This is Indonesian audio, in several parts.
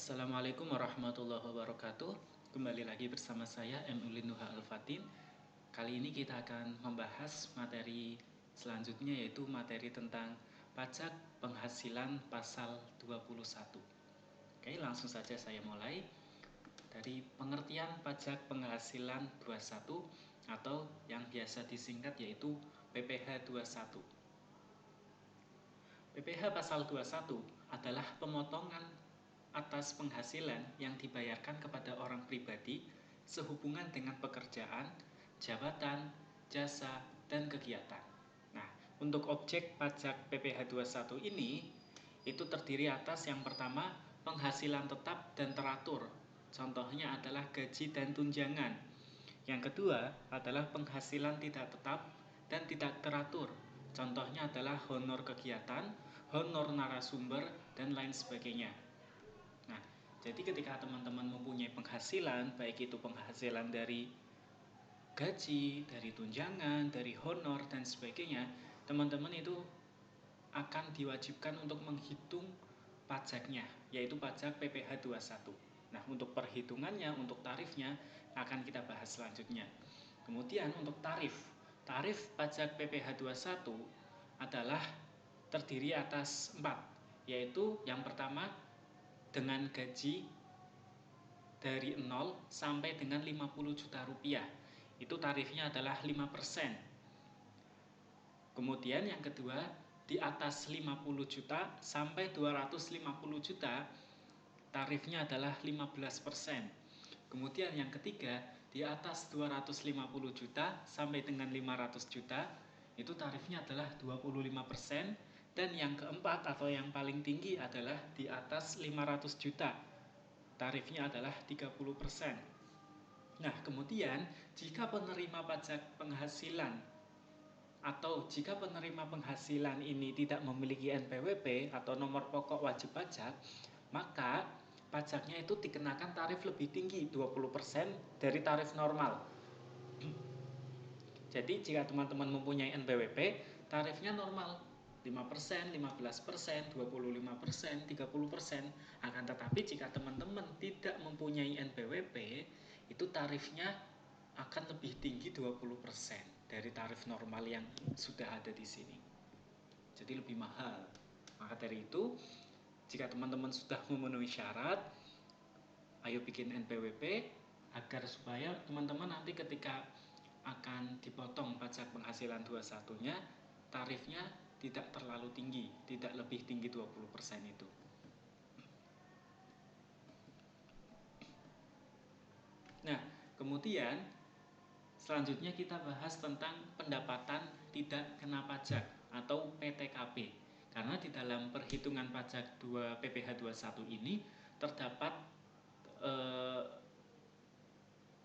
Assalamualaikum warahmatullahi wabarakatuh. Kembali lagi bersama saya M. Ulin Nuha Al-Fatin. Kali ini kita akan membahas materi selanjutnya, yaitu materi tentang pajak penghasilan pasal 21. Oke, langsung saja saya mulai dari pengertian pajak penghasilan 21 atau yang biasa disingkat yaitu PPh 21. PPh pasal 21 adalah pemotongan atas penghasilan yang dibayarkan kepada orang pribadi sehubungan dengan pekerjaan, jabatan, jasa, dan kegiatan. Nah, untuk objek pajak PPh 21 ini itu terdiri atas yang pertama penghasilan tetap dan teratur. Contohnya adalah gaji dan tunjangan. Yang kedua adalah penghasilan tidak tetap dan tidak teratur. Contohnya adalah honor kegiatan, honor narasumber, dan lain sebagainya. Nah, jadi ketika teman-teman mempunyai penghasilan, baik itu penghasilan dari gaji, dari tunjangan, dari honor, dan sebagainya, teman-teman itu akan diwajibkan untuk menghitung pajaknya, yaitu pajak PPh 21. Nah, untuk perhitungannya, untuk tarifnya akan kita bahas selanjutnya. Kemudian untuk tarif pajak PPh 21 adalah terdiri atas 4, yaitu yang pertama dengan gaji dari 0 sampai dengan 50 juta rupiah. Itu tarifnya adalah 5%. Kemudian yang kedua, di atas 50 juta sampai 250 juta, tarifnya adalah 15%. Kemudian yang ketiga, di atas 250 juta sampai dengan 500 juta, itu tarifnya adalah 25%. Dan yang keempat atau yang paling tinggi adalah di atas 500 juta, tarifnya adalah 30%. Nah, kemudian jika penerima pajak penghasilan atau jika penerima penghasilan ini tidak memiliki NPWP atau nomor pokok wajib pajak, maka pajaknya itu dikenakan tarif lebih tinggi, 20% dari tarif normal. Jadi jika teman-teman mempunyai NPWP, tarifnya normal 5%, 15%, 25%, 30%. Akan tetapi jika teman-teman tidak mempunyai NPWP, itu tarifnya akan lebih tinggi 20% dari tarif normal yang sudah ada di sini. Jadi lebih mahal. Maka dari itu, jika teman-teman sudah memenuhi syarat, ayo bikin NPWP agar supaya teman-teman nanti ketika akan dipotong pajak penghasilan 21-nya, tarifnya tidak terlalu tinggi, tidak lebih tinggi 20% itu. Nah, kemudian selanjutnya kita bahas tentang pendapatan tidak kena pajak atau PTKP. Karena di dalam perhitungan pajak PPh 21 ini terdapat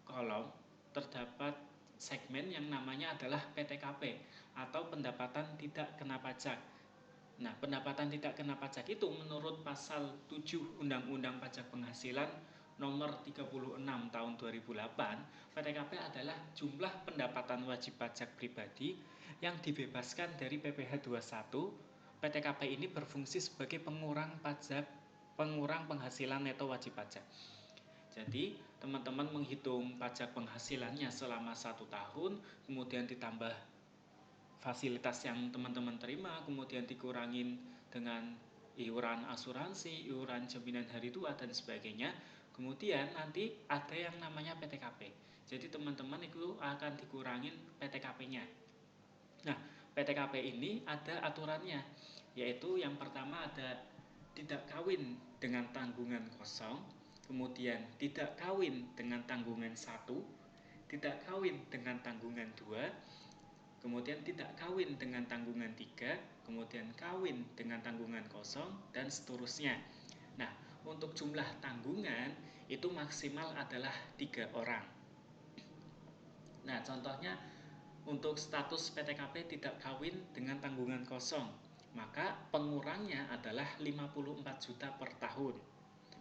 kolom, terdapat segmen yang namanya adalah PTKP atau pendapatan tidak kena pajak. Nah, pendapatan tidak kena pajak itu menurut pasal 7 Undang-Undang Pajak Penghasilan nomor 36 tahun 2008, PTKP adalah jumlah pendapatan wajib pajak pribadi yang dibebaskan dari PPh 21. PTKP ini berfungsi sebagai pengurang penghasilan neto wajib pajak. Jadi teman-teman menghitung pajak penghasilannya selama 1 tahun, kemudian ditambah fasilitas yang teman-teman terima, kemudian dikurangin dengan iuran asuransi, iuran jaminan hari tua, dan sebagainya. Kemudian nanti ada yang namanya PTKP. Jadi teman-teman itu akan dikurangin PTKP-nya. Nah, PTKP ini ada aturannya, yaitu yang pertama ada tidak kawin dengan tanggungan kosong, kemudian tidak kawin dengan tanggungan 1, tidak kawin dengan tanggungan 2, kemudian tidak kawin dengan tanggungan 3, kemudian kawin dengan tanggungan kosong, dan seterusnya. Nah, untuk jumlah tanggungan itu maksimal adalah 3 orang. Nah, contohnya untuk status PTKP tidak kawin dengan tanggungan kosong, maka pengurangnya adalah 54 juta per tahun.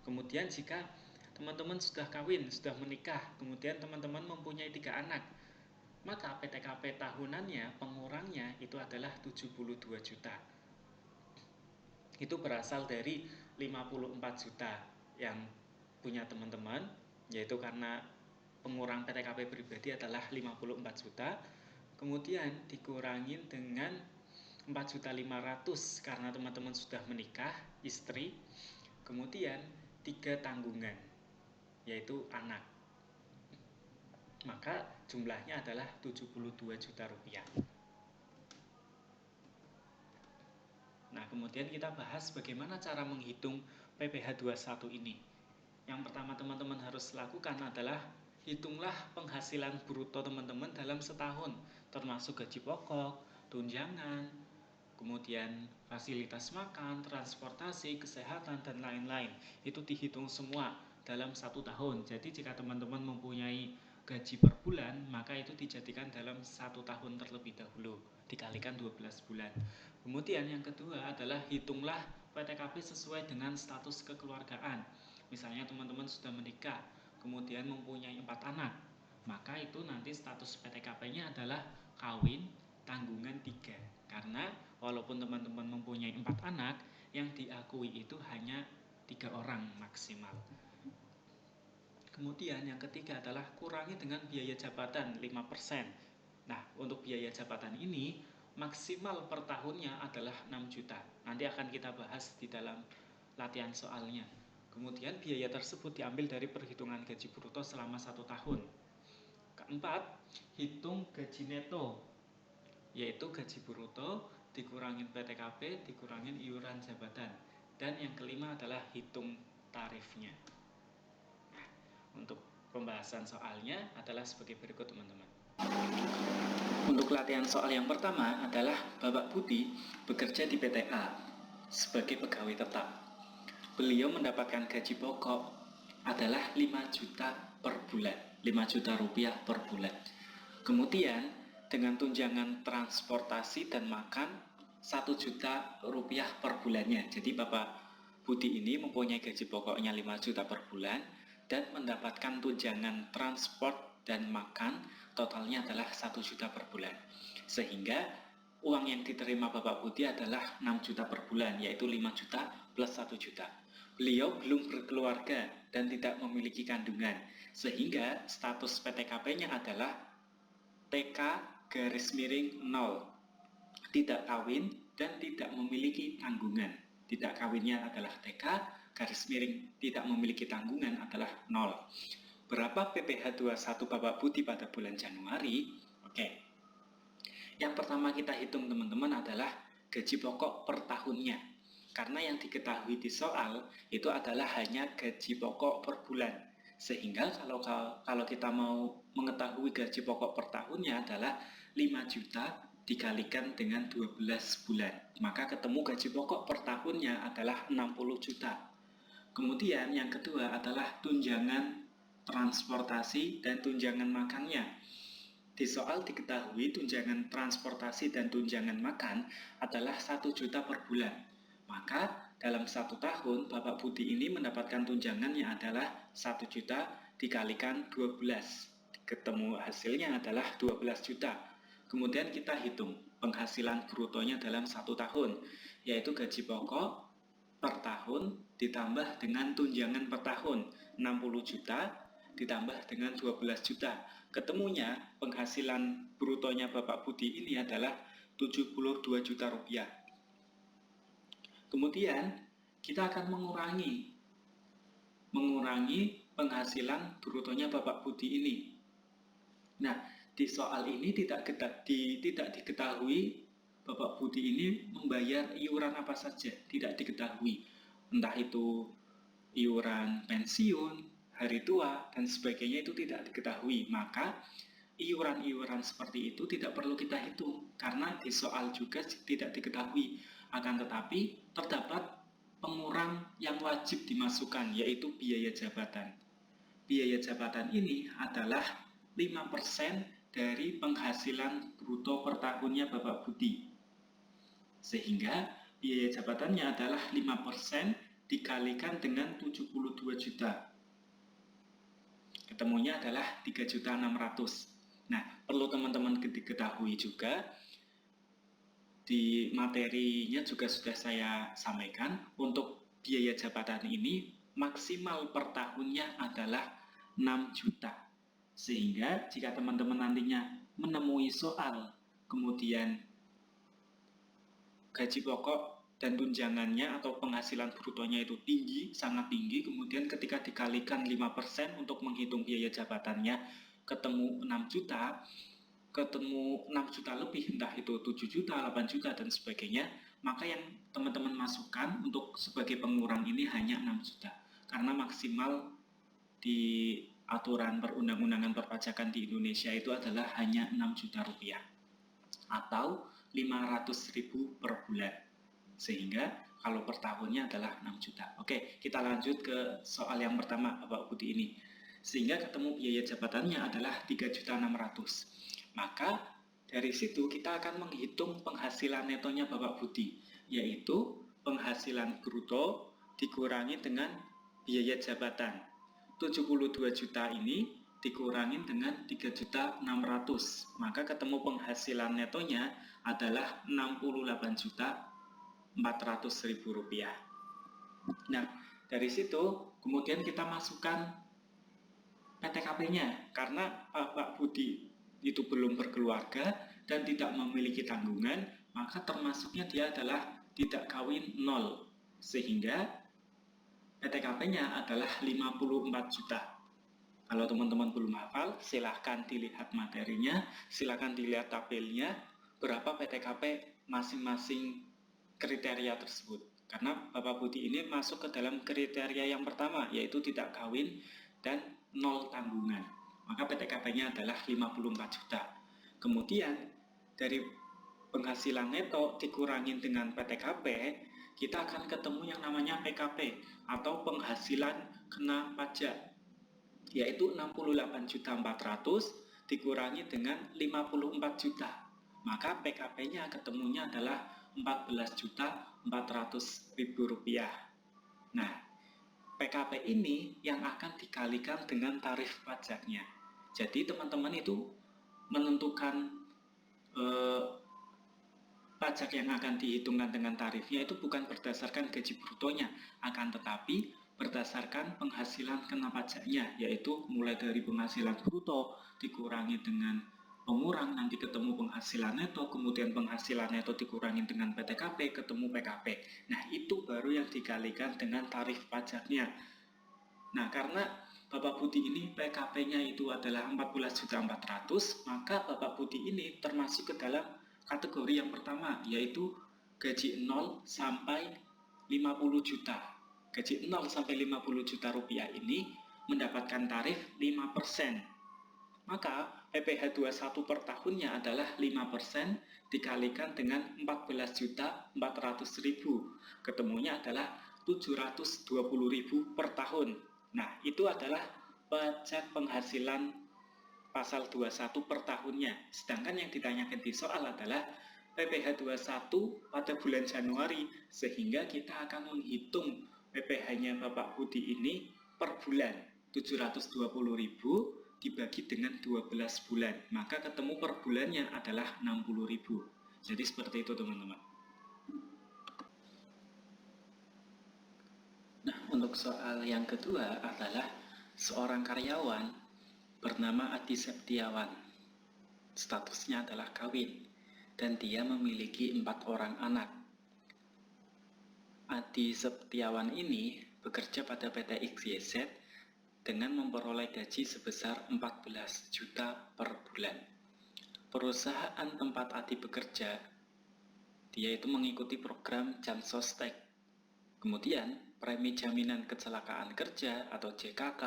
Kemudian jika teman-teman sudah kawin, sudah menikah, kemudian teman-teman mempunyai 3 anak, maka PTKP tahunannya pengurangnya itu adalah 72 juta. Itu berasal dari 54 juta yang punya teman-teman, yaitu karena pengurang PTKP pribadi adalah 54 juta, kemudian dikurangin dengan 4.500.000 karena teman-teman sudah menikah, istri, kemudian 3 tanggungan, yaitu anak. Maka jumlahnya adalah 72 juta rupiah. Nah, kemudian kita bahas bagaimana cara menghitung PPh 21 ini. Yang pertama teman-teman harus lakukan adalah hitunglah penghasilan bruto teman-teman dalam setahun, termasuk gaji pokok, tunjangan, kemudian fasilitas makan, transportasi, kesehatan, dan lain-lain. Itu dihitung semua dalam 1 tahun. Jadi jika teman-teman mempunyai gaji per bulan, maka itu dijadikan dalam 1 tahun terlebih dahulu, dikalikan 12 bulan. Kemudian yang kedua adalah hitunglah PTKP sesuai dengan status kekeluargaan. Misalnya teman-teman sudah menikah, kemudian mempunyai 4 anak, maka itu nanti status PTKP-nya adalah kawin tanggungan 3. Karena walaupun teman-teman mempunyai 4 anak, yang diakui itu hanya 3 orang maksimal. Kemudian yang ketiga adalah kurangi dengan biaya jabatan 5%. Nah, untuk biaya jabatan ini maksimal per tahunnya adalah 6 juta. Nanti akan kita bahas di dalam latihan soalnya. Kemudian biaya tersebut diambil dari perhitungan gaji bruto selama 1 tahun. Keempat, hitung gaji neto, yaitu gaji bruto dikurangin PTKP, dikurangin iuran jabatan. Dan yang kelima adalah hitung tarifnya. Nah, untuk pembahasan soalnya adalah sebagai berikut teman-teman. Untuk latihan soal yang pertama adalah Bapak Budi bekerja di PTA sebagai pegawai tetap. Beliau mendapatkan gaji pokok adalah 5 juta per bulan, 5 juta rupiah per bulan. Kemudian dengan tunjangan transportasi dan makan 1 juta rupiah per bulannya. Jadi Bapak Budi ini mempunyai gaji pokoknya 5 juta per bulan dan mendapatkan tunjangan transport dan makan totalnya adalah 1 juta per bulan. Sehingga uang yang diterima Bapak Budi adalah 6 juta per bulan, yaitu 5 juta plus 1 juta. Beliau belum berkeluarga dan tidak memiliki kandungan, sehingga status PTKP-nya adalah TK garis miring 0, tidak kawin dan tidak memiliki tanggungan. Tidak kawinnya adalah TK garis miring tidak memiliki tanggungan adalah 0. Berapa PPh 21 Bapak Budi pada bulan Januari? Oke. Yang pertama kita hitung teman-teman adalah gaji pokok per tahunnya. Karena yang diketahui di soal itu adalah hanya gaji pokok per bulan. Sehingga kalau kita mau mengetahui gaji pokok per tahunnya adalah 5 juta dikalikan dengan 12 bulan. Maka ketemu gaji pokok per tahunnya adalah 60 juta. Kemudian yang kedua adalah tunjangan transportasi dan tunjangan makannya. Di soal diketahui tunjangan transportasi dan tunjangan makan adalah 1 juta per bulan. Maka dalam 1 tahun Bapak Budi ini mendapatkan tunjangannya adalah 1 juta dikalikan 12. Ketemu hasilnya adalah 12 juta. Kemudian kita hitung penghasilan brutonya dalam 1 tahun, yaitu gaji pokok per tahun ditambah dengan tunjangan per tahun 60 juta ditambah dengan 12 juta. Ketemunya penghasilan brutonya Bapak Budi ini adalah 72 juta rupiah. Kemudian kita akan mengurangi penghasilan brutonya Bapak Budi ini. Nah, di soal ini tidak diketahui Bapak Budi ini membayar iuran apa saja, tidak diketahui. Entah itu iuran pensiun, hari tua, dan sebagainya itu tidak diketahui. Maka iuran-iuran seperti itu tidak perlu kita hitung karena di soal juga tidak diketahui. Akan tetapi terdapat pengurang yang wajib dimasukkan, yaitu biaya jabatan. Biaya jabatan ini adalah 5% dari penghasilan bruto per tahunnya Bapak Budi. Sehingga biaya jabatannya adalah 5% dikalikan dengan 72 juta. Ketemunya adalah 3.600.000. Nah, perlu teman-teman diketahui juga, di materinya juga sudah saya sampaikan, untuk biaya jabatan ini maksimal per tahunnya adalah 6 juta. Sehingga jika teman-teman nantinya menemui soal, kemudian gaji pokok dan tunjangannya atau penghasilan brutonya itu tinggi, sangat tinggi, kemudian ketika dikalikan 5% untuk menghitung biaya jabatannya, ketemu 6 juta, ketemu 6 juta lebih, entah itu 7 juta, 8 juta, dan sebagainya, maka yang teman-teman masukkan untuk sebagai pengurang ini hanya 6 juta. Karena maksimal di aturan perundang-undangan perpajakan di Indonesia itu adalah hanya 6 juta rupiah atau 500.000 per bulan, sehingga kalau per tahunnya adalah 6 juta. Oke, kita lanjut ke soal yang pertama Bapak Budi ini. Sehingga ketemu biaya jabatannya adalah 3.600.000. Maka dari situ kita akan menghitung penghasilan netonya Bapak Budi, yaitu penghasilan bruto dikurangi dengan biaya jabatan. 72 juta ini dikurangi dengan 3.600.000, maka ketemu penghasilan netonya adalah 68.400.000 rupiah. Nah, dari situ kemudian kita masukkan PTKP-nya, karena Pak Budi itu belum berkeluarga dan tidak memiliki tanggungan, maka termasuknya dia adalah tidak kawin 0, sehingga PTKP-nya adalah 54 juta. Kalau teman-teman belum hafal, silahkan dilihat materinya, silahkan dilihat tabelnya, berapa PTKP masing-masing kriteria tersebut. Karena Bapak Budi ini masuk ke dalam kriteria yang pertama, yaitu tidak kawin dan 0 tanggungan. Maka PTKP-nya adalah 54 juta. Kemudian, dari penghasilan neto dikurangin dengan PTKP, kita akan ketemu yang namanya PKP atau penghasilan kena pajak, yaitu 68.400.000 dikurangi dengan 54 juta. Maka PKP-nya ketemunya adalah 14.400.000 rupiah. Nah, PKP ini yang akan dikalikan dengan tarif pajaknya. Jadi teman-teman itu menentukan pajak yang akan dihitungkan dengan tarifnya itu bukan berdasarkan gaji brutonya, akan tetapi berdasarkan penghasilan kena pajaknya, yaitu mulai dari penghasilan bruto dikurangi dengan pengurang, nanti ketemu penghasilan neto, kemudian penghasilan neto dikurangi dengan PTKP, ketemu PKP. Nah, itu baru yang dikalikan dengan tarif pajaknya. Nah, karena Bapak Budi ini PKP-nya itu adalah 14.400.000, maka Bapak Budi ini termasuk ke dalam kategori yang pertama, yaitu gaji 0 sampai 50 juta. Gaji 0 sampai 50 juta rupiah ini mendapatkan tarif 5%. Maka PPh 21 per tahunnya adalah 5% dikalikan dengan 14.400.000. Ketemunya adalah 720.000 per tahun. Nah, itu adalah pajak penghasilan pasal 21 per tahunnya. Sedangkan yang ditanyakan di soal adalah PPh 21 pada bulan Januari, sehingga kita akan menghitung PPh-nya Bapak Budi ini per bulan. 720.000 dibagi dengan 12 bulan, maka ketemu per bulannya adalah 60.000. Jadi seperti itu teman-teman. Nah, untuk soal yang kedua adalah seorang karyawan bernama Adi Septiawan. Statusnya adalah kawin dan dia memiliki 4 orang anak. Adi Septiawan ini bekerja pada PT XYZ dengan memperoleh gaji sebesar 14 juta per bulan. Perusahaan tempat Adi bekerja, dia itu mengikuti program Jamsostek. Kemudian, premi jaminan kecelakaan kerja atau JKK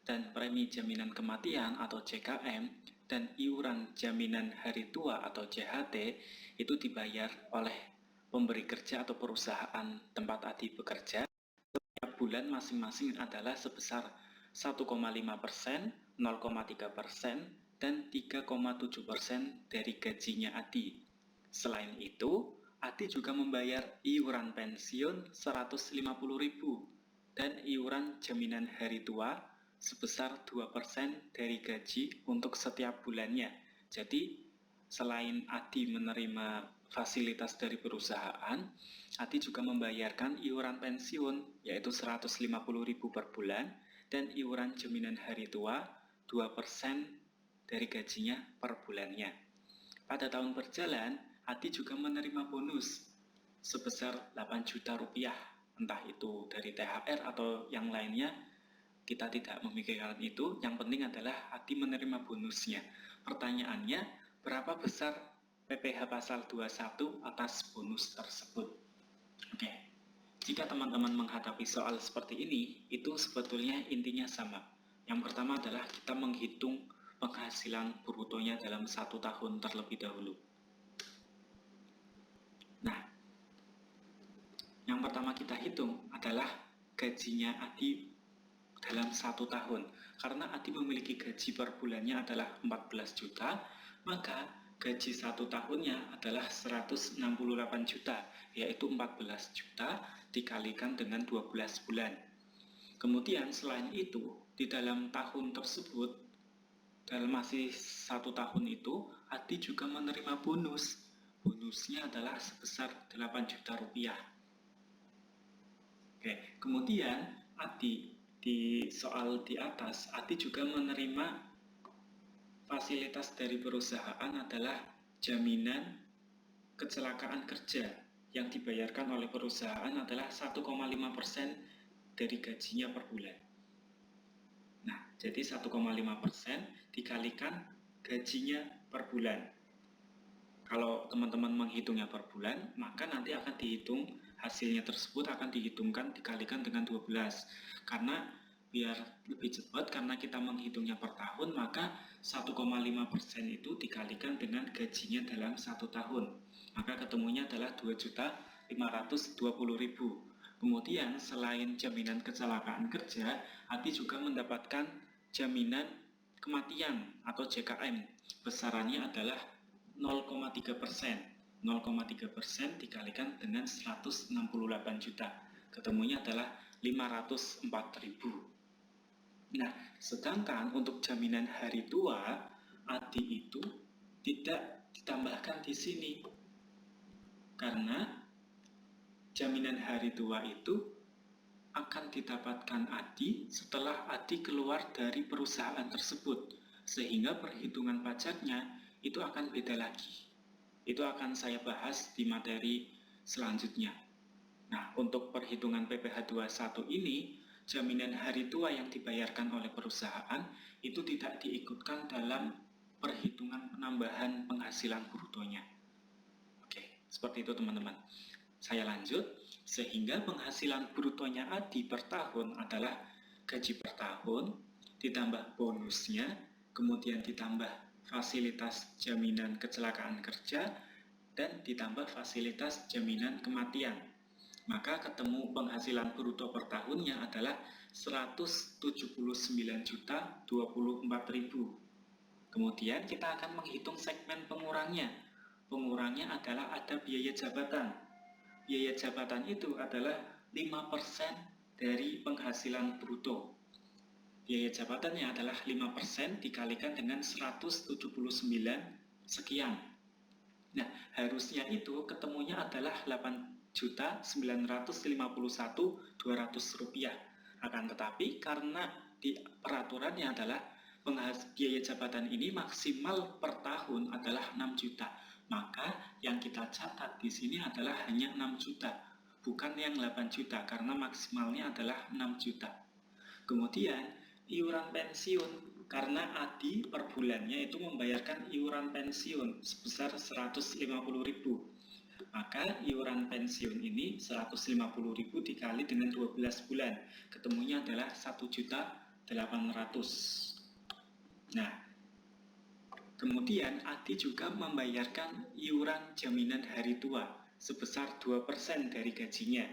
dan premi jaminan kematian atau JKM dan iuran jaminan hari tua atau JHT itu dibayar oleh pemberi kerja atau perusahaan tempat Adi bekerja setiap bulan masing-masing adalah sebesar 1,5%, 0,3%, dan 3,7% dari gajinya Adi. Selain itu, Adi juga membayar iuran pensiun 150.000 dan iuran jaminan hari tua sebesar 2% dari gaji untuk setiap bulannya. Jadi, selain Adi menerima fasilitas dari perusahaan, Adi juga membayarkan iuran pensiun yaitu 150.000 per bulan dan iuran jaminan hari tua 2% dari gajinya per bulannya. Pada tahun berjalan, Adi juga menerima bonus sebesar 8 juta rupiah, entah itu dari THR atau yang lainnya. Kita tidak memikirkan itu, yang penting adalah Adi menerima bonusnya. Pertanyaannya, berapa besar PPh pasal 21 atas bonus tersebut? Oke, jika teman-teman menghadapi soal seperti ini, itu sebetulnya intinya sama. Yang pertama adalah kita menghitung penghasilan brutonya dalam 1 tahun terlebih dahulu. Nah, yang pertama kita hitung adalah gajinya Adi dalam 1 tahun. Karena Adi memiliki gaji per bulannya adalah 14 juta, maka gaji 1 tahunnya adalah 168 juta, yaitu 14 juta dikalikan dengan 12 bulan. Kemudian selain itu, di dalam tahun tersebut, dalam masih 1 tahun itu, Adi juga menerima bonus. Bonusnya adalah sebesar 8 juta rupiah. Oke, kemudian Adi di soal di atas, Adi juga menerima fasilitas dari perusahaan adalah jaminan kecelakaan kerja yang dibayarkan oleh perusahaan adalah 1,5% dari gajinya per bulan. Nah, jadi 1,5% dikalikan gajinya per bulan. Kalau teman-teman menghitungnya per bulan, maka nanti akan dihitung hasilnya tersebut akan dihitungkan dikalikan dengan 12. Karena biar lebih cepat, karena kita menghitungnya per tahun, maka 1,5% itu dikalikan dengan gajinya dalam 1 tahun. Maka ketemunya adalah 2.520.000. Kemudian selain jaminan kecelakaan kerja, Adi juga mendapatkan jaminan kematian atau JKM. Besarannya adalah 0,3%. 0,3% dikalikan dengan 168 juta. Ketemunya adalah 504.000. Nah, sedangkan untuk jaminan hari tua, Adi itu tidak ditambahkan di sini. Karena jaminan hari tua itu akan didapatkan Adi setelah Adi keluar dari perusahaan tersebut. Sehingga perhitungan pajaknya itu akan beda lagi. Itu akan saya bahas di materi selanjutnya. Nah, untuk perhitungan PPh 21 ini, jaminan hari tua yang dibayarkan oleh perusahaan itu tidak diikutkan dalam perhitungan penambahan penghasilan brutonya. Oke, seperti itu teman-teman. Saya lanjut, sehingga penghasilan brutonya Adi per tahun adalah gaji per tahun, ditambah bonusnya, kemudian ditambah fasilitas jaminan kecelakaan kerja, dan ditambah fasilitas jaminan kematian. Maka ketemu penghasilan bruto per tahunnya adalah 179.024.000. Kemudian kita akan menghitung segmen pengurangnya. Pengurangnya adalah ada biaya jabatan. Biaya jabatan itu adalah 5% dari penghasilan bruto. Biaya jabatannya adalah 5% dikalikan dengan 179 sekian. Nah, harusnya itu ketemunya adalah 8.951.200 rupiah. Akan tetapi karena di peraturannya adalah biaya jabatan ini maksimal per tahun adalah 6 juta. Maka yang kita catat di sini adalah hanya 6 juta, bukan yang 8 juta karena maksimalnya adalah 6 juta. Kemudian iuran pensiun, karena Adi per bulannya itu membayarkan iuran pensiun sebesar 150.000. Maka iuran pensiun ini 150.000 dikali dengan 12 bulan, ketemunya adalah 1.800.000. Nah, kemudian Adi juga membayarkan iuran jaminan hari tua sebesar 2% dari gajinya.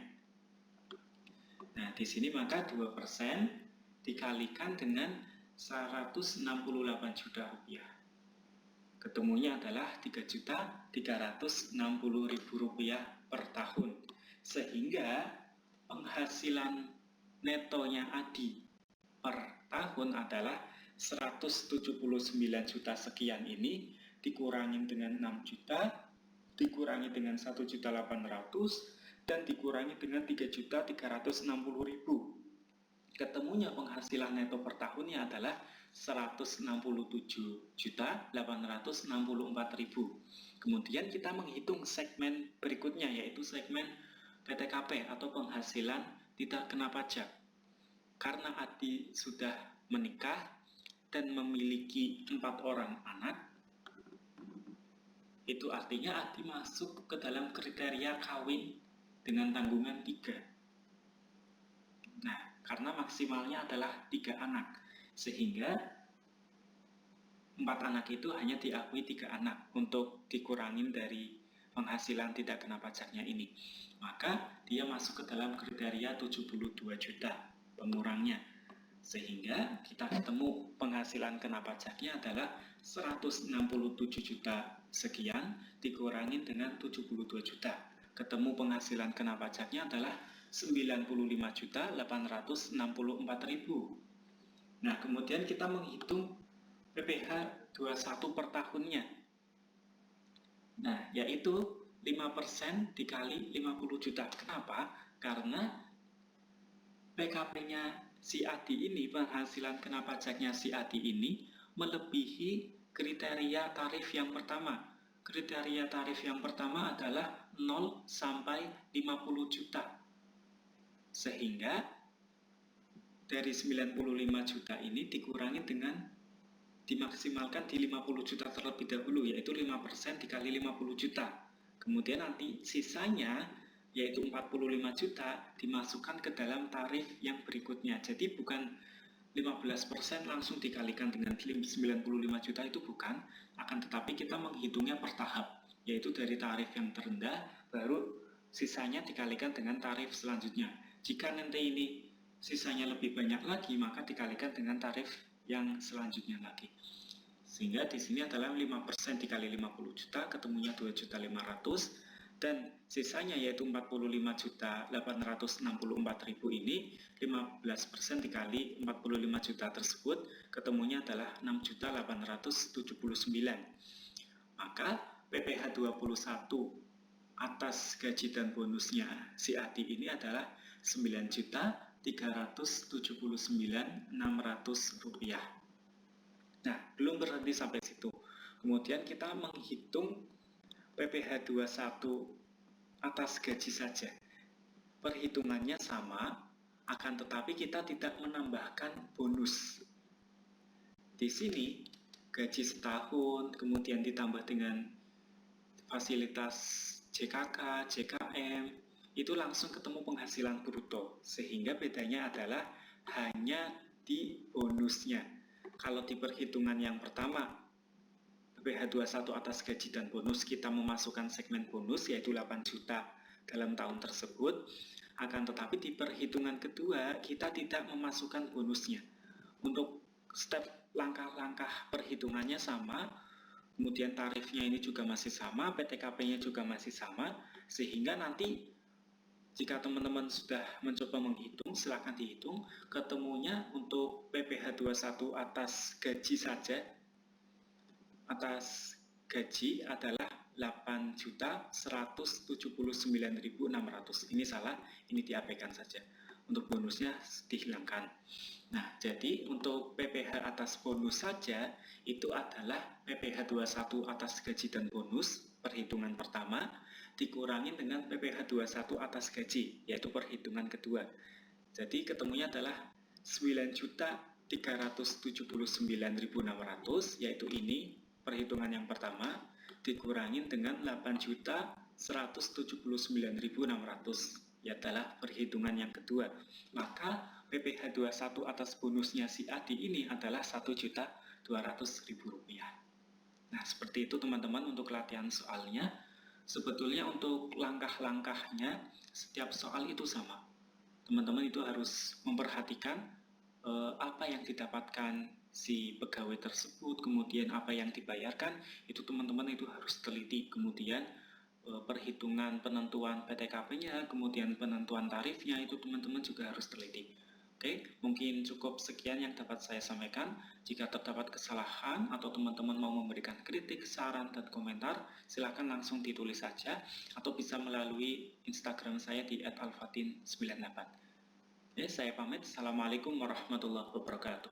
Nah, di sini maka 2% dikalikan dengan 168 juta rupiah. Ketemunya adalah 3.360.000 rupiah per tahun. Sehingga penghasilan netonya Adi per tahun adalah 179 juta sekian ini dikurangin dengan 6 juta, dikurangi dengan 1.800.000 dan dikurangi dengan 3.360.000. Ketemunya penghasilan neto per tahunnya adalah 167.864.000. Kemudian kita menghitung segmen berikutnya, yaitu segmen PTKP atau penghasilan tidak kena pajak. Karena Adi sudah menikah dan memiliki 4 orang anak, itu artinya Adi masuk ke dalam kriteria kawin dengan tanggungan 3. Nah, karena maksimalnya adalah 3 anak, sehingga 4 anak itu hanya diakui 3 anak untuk dikurangin dari penghasilan tidak kena pajaknya ini. Maka dia masuk ke dalam kriteria 72 juta pengurangnya, sehingga kita ketemu penghasilan kena pajaknya adalah 167 juta sekian dikurangi dengan 72 juta. Ketemu penghasilan kena pajaknya adalah 95.864.000. Nah, kemudian kita menghitung PPh 21 per tahunnya. Nah, yaitu 5% dikali 50 juta. Kenapa? Karena PKP-nya si Adi ini, penghasilan kena pajaknya si Adi ini melebihi kriteria tarif yang pertama. Kriteria tarif yang pertama adalah 0 sampai 50 juta. Sehingga dari 95 juta ini dikurangi dengan dimaksimalkan di 50 juta terlebih dahulu, yaitu 5% dikali 50 juta. Kemudian nanti sisanya, yaitu 45 juta, dimasukkan ke dalam tarif yang berikutnya. Jadi bukan 15% langsung dikalikan dengan 95 juta, itu bukan, akan tetapi kita menghitungnya per tahap, yaitu dari tarif yang terendah, baru sisanya dikalikan dengan tarif selanjutnya. Jika nanti ini sisanya lebih banyak lagi, maka dikalikan dengan tarif yang selanjutnya lagi. Sehingga di sini adalah 5% dikali 50 juta, ketemunya 2.500.000, dan sisanya yaitu 45.864.000 ini, 15% dikali 45 juta tersebut, ketemunya adalah 6.879. Maka PPh 21 atas gaji dan bonusnya si Adi ini adalah 9.379.600 rupiah. Nah, belum berhenti sampai situ. Kemudian kita menghitung PPh 21 atas gaji saja. Perhitungannya sama, akan tetapi kita tidak menambahkan bonus. Di sini gaji setahun, kemudian ditambah dengan fasilitas JKK, JKM, itu langsung ketemu penghasilan bruto, sehingga bedanya adalah hanya di bonusnya. Kalau di perhitungan yang pertama, PPh 21 atas gaji dan bonus, kita memasukkan segmen bonus yaitu 8 juta dalam tahun tersebut, akan tetapi di perhitungan kedua kita tidak memasukkan bonusnya. Untuk step langkah-langkah perhitungannya sama, kemudian tarifnya ini juga masih sama, PTKP-nya juga masih sama, sehingga nanti jika teman-teman sudah mencoba menghitung, silakan dihitung. Ketemunya untuk PPh 21 atas gaji saja, atas gaji adalah 8.179.600. Ini salah, ini diabaikan saja. Untuk bonusnya dihilangkan. Nah, jadi untuk PPh atas bonus saja itu adalah PPh 21 atas gaji dan bonus, perhitungan pertama, dikurangi dengan PPh 21 atas gaji, yaitu perhitungan kedua. Jadi ketemunya adalah 9.379.600, yaitu ini perhitungan yang pertama, dikurangi dengan 8.179.600, ya adalah perhitungan yang kedua. Maka PPh 21 atas bonusnya si Adi ini adalah Rp1.200.000. Nah, seperti itu teman-teman untuk latihan soalnya. Sebetulnya untuk langkah-langkahnya setiap soal itu sama. Teman-teman itu harus memperhatikan apa yang didapatkan si pegawai tersebut, kemudian apa yang dibayarkan, itu teman-teman itu harus teliti. Kemudian perhitungan penentuan PTKP-nya, kemudian penentuan tarifnya, itu teman-teman juga harus teliti. Oke, mungkin cukup sekian yang dapat saya sampaikan. Jika terdapat kesalahan atau teman-teman mau memberikan kritik, saran, dan komentar, silakan langsung ditulis saja atau bisa melalui Instagram saya di @alfatin98. Ya, saya pamit. Assalamualaikum warahmatullahi wabarakatuh.